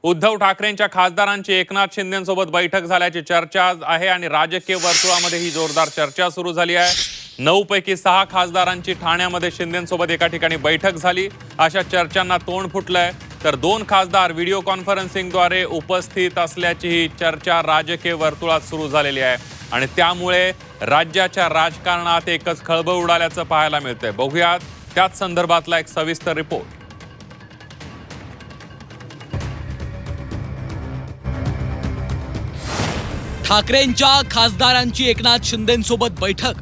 उद्धव ठाकरेंच्या खासदारांची एकनाथ शिंदेंसोबत बैठक झाल्याची चर्चा आहे आणि राजकीय वर्तुळामध्ये ही जोरदार चर्चा सुरू झाली आहे। 9 पैकी 6 खासदारांची ठाण्यामध्ये शिंदेंसोबत एका ठिकाणी बैठक झाली, अशा चर्चांना तोंड फुटलंय। तर 2 खासदार व्हिडिओ कॉन्फरन्सिंगद्वारे उपस्थित असल्याची ही चर्चा राजकीय वर्तुळात सुरू झालेली आहे आणि त्यामुळे राज्याच्या राजकारणात एकच खळबळ उडाल्याचं पाहायला मिळतंय। बघूयात त्याच संदर्भातला एक सविस्तर रिपोर्ट। ठाकरेंच्या खासदारांची एकनाथ शिंदेंसोबत बैठक।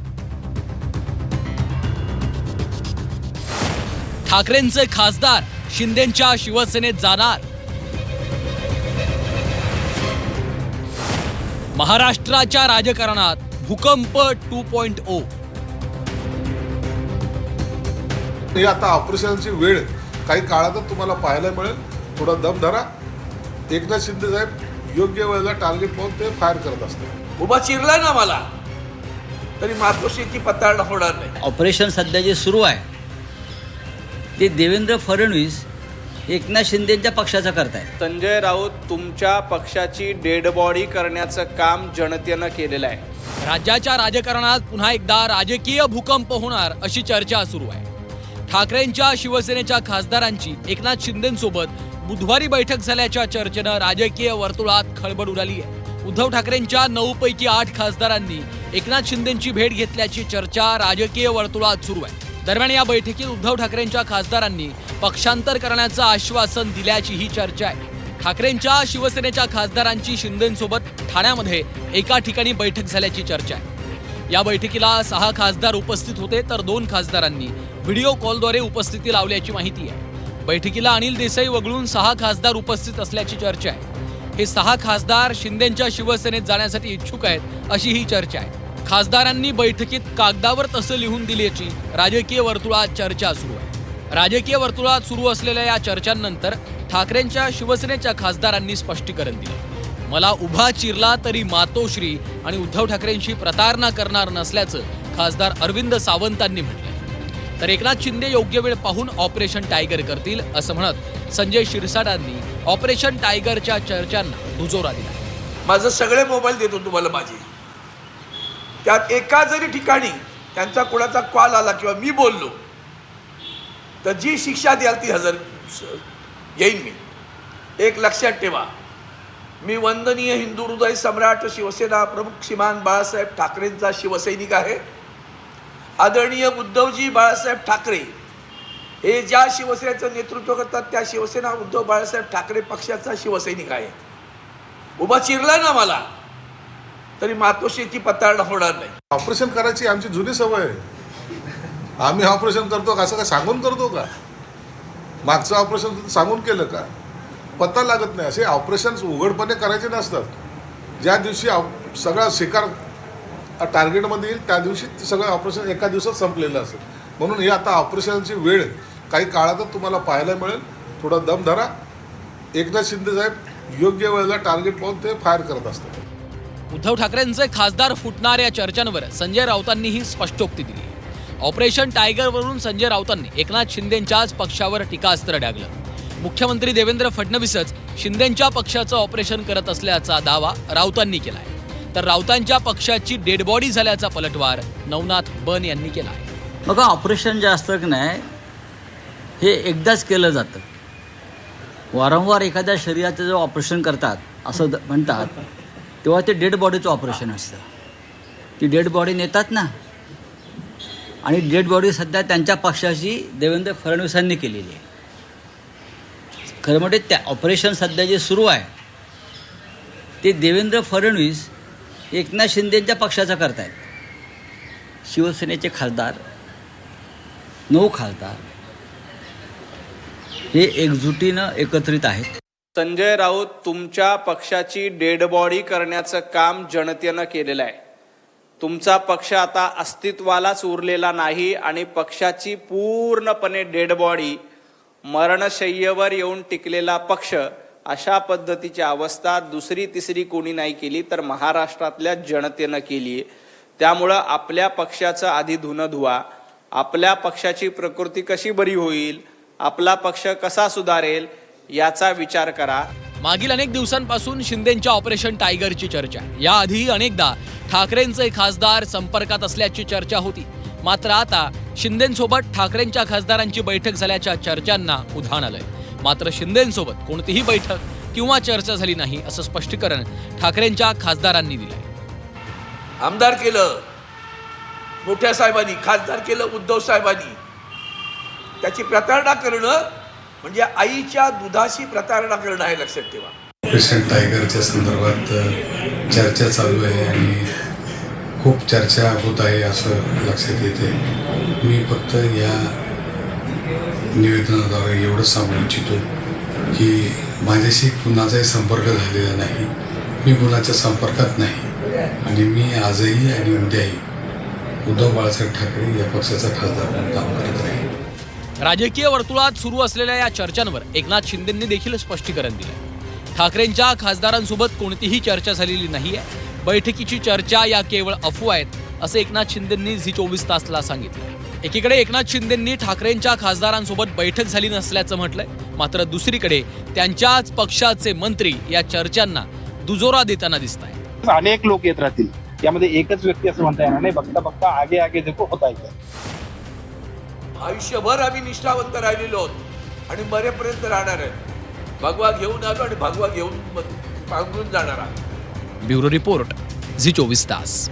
ठाकरेंचे खासदार शिंदेंच्या शिवसेनेत जाणार। महाराष्ट्राच्या राजकारणात भूकंप 2.0। हे आता ऑपरेशनची वेळ काही काळातच तुम्हाला पाहायला मिळेल। थोडा दम धरा। एकनाथ शिंदे साहेब योग्य वेळेला टार्गेट पाहून ते फायर करत असतात। उभा चिरला ना मला तरी मातोश्रीची पताळ होणार नाही। ऑपरेशन सध्या जे सुरू आहे ते देवेंद्र फडणवीस एकनाथ शिंदेच्या पक्षाचा करतायत। संजय राऊत तुमच्या पक्षाची डेड बॉडी करण्याचं काम जनतेनं केलेलं आहे। राज्याच्या राजकारणात पुन्हा एकदा राजकीय भूकंप होणार अशी चर्चा सुरू आहे। ठाकरेंच्या शिवसेनेच्या खासदारांची एकनाथ शिंदेंसोबत बुधवारी बैठक झाल्याच्या चर्चेनं राजकीय वर्तुळात खळबळ उडाली आहे। उद्धव ठाकरेंच्या 9 पैकी 8 खासदारांनी एकनाथ शिंदेंची भेट घेतल्याची चर्चा राजकीय वर्तुळात सुरू आहे। दरम्यान या बैठकीत उद्धव ठाकरेंच्या खासदारांनी पक्षांतर करण्याचं आश्वासन दिल्याची ही चर्चा आहे। ठाकरेंच्या शिवसेनेच्या खासदारांची शिंदेंसोबत ठाण्यामध्ये एका ठिकाणी बैठक झाल्याची चर्चा आहे। या बैठकीला 6 खासदार उपस्थित होते तर 2 खासदारांनी व्हिडिओ कॉलद्वारे उपस्थिती लावल्याची माहिती आहे। बैठकीला अनिल देसाई वगळून 6 खासदार उपस्थित असल्याची चर्चा आहे। हे 6 खासदार शिंदेंच्या शिवसेनेत जाण्यासाठी इच्छुक आहेत अशी ही चर्चा आहे। खासदारांनी बैठकीत कागदावर तसं लिहून दिल्याची राजकीय वर्तुळात चर्चा सुरू आहे। राजकीय वर्तुळात सुरू असलेल्या या चर्चांनंतर ठाकरेंच्या शिवसेनेच्या खासदारांनी स्पष्टीकरण दिलं। मला उभा चिरला तरी मातोश्री आणि उद्धव ठाकरेंशी प्रतारणा करणार नसल्याचं खासदार अरविंद सावंतांनी म्हटलंय। तर एकनाथ शिंदे योग्य वेळ पाहून ऑपरेशन टायगर करतील असं म्हणत संजय शिरसाटांनी ऑपरेशन टायगरच्या चर्चांना दुजोरा दिला। माझं सगळे मोबाईल देतो तुम्हाला माझे, त्यात एका जरी ठिकाणी त्यांचा कोणाचा कॉल आला किंवा मी बोललो तर जी शिक्षा द्याल ती हजर घेईन मी। एक लक्षात ठेवा, मी वंदनीय हिंदू हृदय सम्राट शिवसेना प्रमुख श्रीमान बाळासाहेब ठाकरेंचा शिवसैनिक आहे। आदरणीय उद्धवजी बाळासाहेब ठाकरे हे ज्या शिवसेनेचं नेतृत्व करतात त्या शिवसेना उद्धव बाळासाहेब ठाकरे पक्षाचा शिवसैनिक आहे। उभा चिरला ना मला तरी मातोश्रीची पताळ होणार नाही। ऑपरेशन करायची आमची जुनी सवय आहे। आम्ही ऑपरेशन करतो का, असं काय सांगून करतो का? मागचं ऑपरेशन सांगून केलं का? पत्ता लागत नाही। असे ऑपरेशन उघडपणे करायचे नसतात। ज्या दिवशी सगळा शिकार टार्गेटमध्ये येईल त्या दिवशी सगळं ऑपरेशन एका दिवसात संपलेलं असेल। म्हणून हे आता ऑपरेशनची वेळ काही काळातच तुम्हाला पाहायला मिळेल। थोडा दम धरा। एकनाथ शिंदे साहेब योग्य वेळेला टार्गेट पाहून ते फायर करत असतात। उद्धव ठाकरेंचे खासदार फुटणार या चर्चांवर संजय राऊतांनीही स्पष्टोक्ती दिली। ऑपरेशन टायगरवरून संजय राऊतांनी एकनाथ शिंदेंच्याच पक्षावर टीकास्त्र डागलं। मुख्यमंत्री देवेंद्र फडणवीसच शिंदेंच्या पक्षाचं ऑपरेशन करत असल्याचा दावा राऊतांनी केलाय। तर राऊतांच्या पक्षाची डेड बॉडी झाल्याचा पलटवार नवनाथ बन यांनी केला आहे। बघा, ऑपरेशन जे असतं की नाही हे एकदाच केलं जातं। वारंवार एखाद्या शरीराचं जे ऑपरेशन करतात असं म्हणतात तेव्हा ते डेड बॉडीचं ऑपरेशन असतं। ती डेड बॉडी नेतात ना, आणि डेड बॉडी सध्या त्यांच्या पक्षाची देवेंद्र फडणवीसांनी केलेली आहे। खरं म्हणजे त्या ऑपरेशन सध्या जे सुरू आहे ते देवेंद्र फडणवीस एकनाथ शिंदेच्या पक्षाचा करतायत। शिवसेनेचे खासदार 9 खासदार हे एकजुटीनं एकत्रित आहेत। संजय राऊत तुमच्या पक्षाची डेड बॉडी करण्याचं काम जनतेनं केलेलं आहे। तुमचा पक्ष आता अस्तित्वालाच उरलेला नाही आणि पक्षाची पूर्णपणे डेड बॉडी मरणशय्येवर येऊन टिकलेला पक्ष, अशा पद्धतीची अवस्था दुसरी तिसरी कोणी नाही केली तर महाराष्ट्रातल्या जनतेनं केली आहे। त्यामुळं आपल्या पक्षाचं आधी धुणं धुवा, आपल्या पक्षाची प्रकृती कशी बरी होईल, आपला पक्ष कसा सुधारेल याचा विचार करा। मागील अनेक दिवसांपासून शिंदेंच्या ऑपरेशन टायगरची चर्चा आहे. याआधी अनेकदा ठाकरेंचे खासदार संपर्कात असल्याची चर्चा होती. मात्र आता शिंदेंसोबत ठाकरेंच्या खासदारांची बैठक झाल्याच्या चर्चांना उधाण आलंय. मात्र शिंदेंसोबत कोणतीही बैठक किंवा चर्चा झाली नाही असं स्पष्टीकरण ठाकरेंच्या खासदारांनी दिलंय. आमदार केलं मोठ्या साहेबांनी, खासदार केलं उद्धव साहेबांनी. त्याची प्रतारणा करणं म्हणजे आईच्या दुधाशी प्रतारणा करणं आहे, लक्षात ठेवा. ऑपरेशन टायगरच्या संदर्भात चर्चा चालू आहे आणि खूप चर्चा होत आहे असं लक्षात येते. मी फक्त या निवेदनाद्वारे एवढंच सांगू इच्छितो की माझ्याशी कुणाचाही संपर्क झालेला नाही, मी कुणाच्या संपर्कात नाही आणि मी आजही आणि उद्याही उद्धव बाळासाहेब ठाकरे या पक्षाचा खासदार म्हणून काम करत राहील. राजकीय वर्तुळात सुरू असलेल्या या चर्चांवर एकनाथ शिंदेंनी देखील स्पष्टीकरण दिलंय. ठाकरेंच्या खासदारांसोबत कोणतीही चर्चा झालेली नाहीये. बैठकीची चर्चा या केवळ अफवा आहेत असं एकनाथ शिंदेंनी झी 24 तासला सांगितलं. एकीकडे एकनाथ शिंदेंनी ठाकरेंच्या खासदारांसोबत बैठक झाली नसल्याचं म्हटलंय. मात्र दुसरीकडे त्यांच्याच पक्षाचे मंत्री या चर्चांना दुजोरा देताना दिसत आहेत. अनेक लोक येत राहतील, यामध्ये एकच व्यक्ती असं म्हणता येणार नाही. बघता बघता आगे आगे देखो होता आहे. आयुष्यभर आम्ही निष्ठावंत राहिलेलो आहोत आणि मरेपर्यंत राहणार आहे. भगवा घेऊन आलो आणि भगवा घेऊन पांघरून जाणार आहोत. ब्युरो रिपोर्ट झी 24 तास.